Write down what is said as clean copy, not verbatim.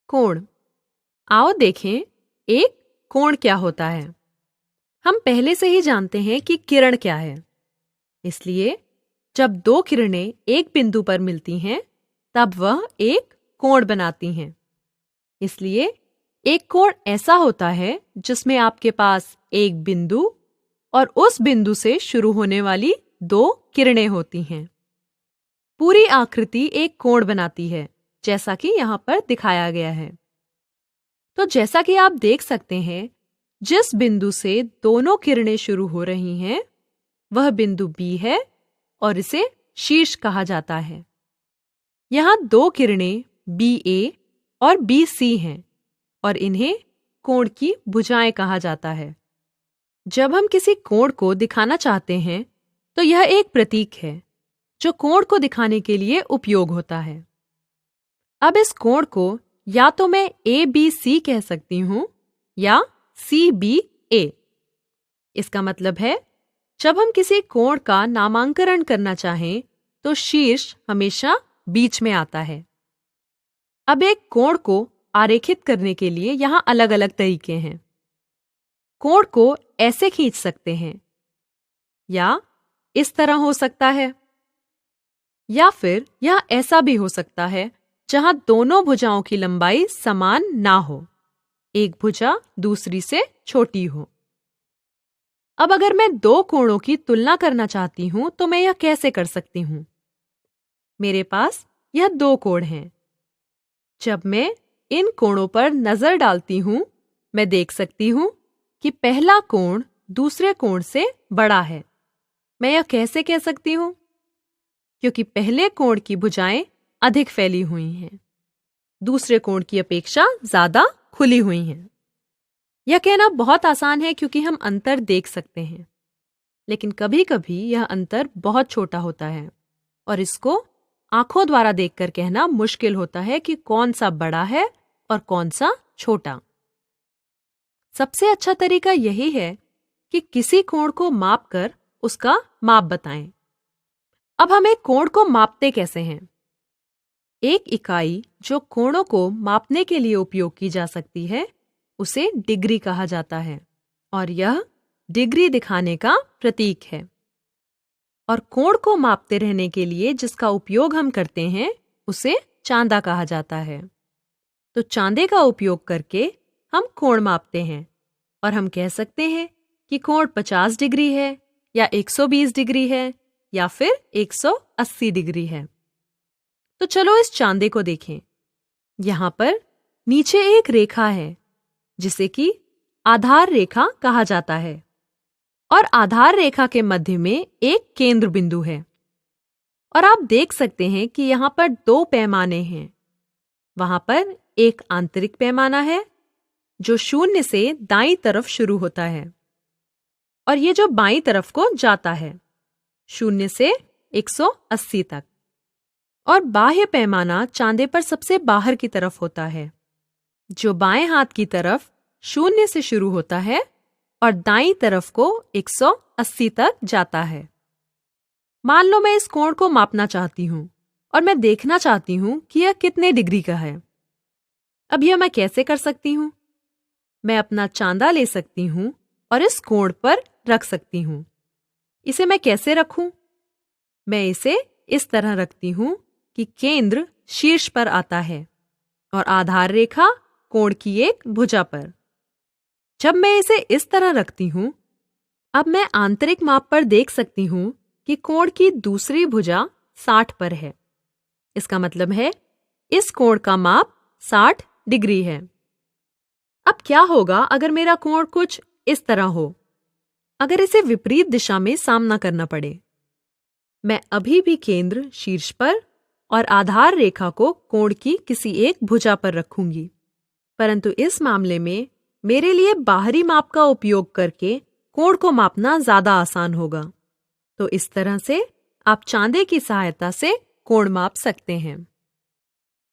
कोण। आओ देखें एक कोण क्या होता है। हम पहले से ही जानते हैं कि किरण क्या है। इसलिए जब दो किरणें एक बिंदु पर मिलती हैं तब वह एक कोण बनाती हैं। इसलिए एक कोण ऐसा होता है जिसमें आपके पास एक बिंदु और उस बिंदु से शुरू होने वाली दो किरणें होती हैं। पूरी आकृति एक कोण बनाती है, जैसा कि यहाँ पर दिखाया गया है। तो जैसा कि आप देख सकते हैं, जिस बिंदु से दोनों किरणें शुरू हो रही हैं, वह बिंदु B है और इसे शीर्ष कहा जाता है। यहाँ दो किरणें BA और BC हैं और इन्हें कोण की भुजाएं कहा जाता है। जब हम किसी कोण को दिखाना चाहते हैं, तो यह एक प्रतीक है जो कोण को दिखाने के लिए उपयोग होता है। अब इस कोण को या तो मैं ABC कह सकती हूं या CBA। इसका मतलब है जब हम किसी कोण का नामांकन करना चाहें तो शीर्ष हमेशा बीच में आता है। अब एक कोण को आरेखित करने के लिए यहाँ अलग-अलग तरीके हैं। कोण को ऐसे खींच सकते हैं या इस तरह हो सकता है, या फिर यह ऐसा भी हो सकता है जहां दोनों भुजाओं की लंबाई समान ना हो, एक भुजा दूसरी से छोटी हो। अब अगर मैं दो कोणों की तुलना करना चाहती हूं तो मैं यह कैसे कर सकती हूं? मेरे पास यह दो कोण हैं। जब मैं इन कोणों पर नजर डालती हूं, मैं देख सकती हूं कि पहला कोण दूसरे कोण से बड़ा है। मैं यह कैसे कह सकती हूं? क्योंकि पहले कोण की भुजाएं अधिक फैली हुई हैं, दूसरे कोण की अपेक्षा ज्यादा खुली हुई हैं। यह कहना बहुत आसान है क्योंकि हम अंतर देख सकते हैं, लेकिन कभी-कभी यह अंतर बहुत छोटा होता है और इसको आंखों द्वारा देखकर कहना मुश्किल होता है कि कौन सा बड़ा है और कौन सा छोटा। सबसे अच्छा तरीका यही है कि किसी कोण को मापकर उसका माप बताएं। अब हम एक कोण को मापते कैसे हैं? एक इकाई जो कोणों को मापने के लिए उपयोग की जा सकती है, उसे डिग्री कहा जाता है और यह डिग्री दिखाने का प्रतीक है। और कोण को मापते रहने के लिए जिसका उपयोग हम करते हैं, उसे चांदा कहा जाता है। तो चांदे का उपयोग करके हम कोण मापते हैं और हम कह सकते हैं कि कोण 50 डिग्री है या 120 डिग्री है या फिर 180 डिग्री है। तो चलो इस चांदे को देखें। यहाँ पर नीचे एक रेखा है जिसे कि आधार रेखा कहा जाता है और आधार रेखा के मध्य में एक केंद्र बिंदु है। और आप देख सकते हैं कि यहाँ पर दो पैमाने हैं। वहां पर एक आंतरिक पैमाना है जो 0 से दाईं तरफ शुरू होता है और ये जो बाईं तरफ को जाता है 0 से 180 तक। और बाह्य पैमाना चांदे पर सबसे बाहर की तरफ होता है, जो बाएं हाथ की तरफ 0 से शुरू होता है और दाईं तरफ को 180 तक जाता है। मान लो मैं इस कोण को मापना चाहती हूँ और मैं देखना चाहती हूँ कि यह कितने डिग्री का है। अब यह मैं कैसे कर सकती हूँ? मैं अपना चांदा ले सकती हूँ और इस कोण पर रख सकती हूँ। इसे मैं कैसे रखूं? मैं इसे इस तरह रखती हूं कि केंद्र शीर्ष पर आता है और आधार रेखा कोण की एक भुजा पर। जब मैं इसे इस तरह रखती हूं, अब मैं आंतरिक माप पर देख सकती हूं कि कोण की दूसरी भुजा 60 पर है। इसका मतलब है इस कोण का माप 60 डिग्री है। अब क्या होगा अगर मेरा कोण कुछ इस तरह हो? अगर इसे विपरीत दिशा में सामना करना पड़े, मैं अभी भी केंद्र शीर्ष पर और आधार रेखा को कोण की किसी एक भुजा पर रखूंगी, परंतु इस मामले में मेरे लिए बाहरी माप का उपयोग करके कोण को मापना ज्यादा आसान होगा। तो इस तरह से आप चांदे की सहायता से कोण माप सकते हैं।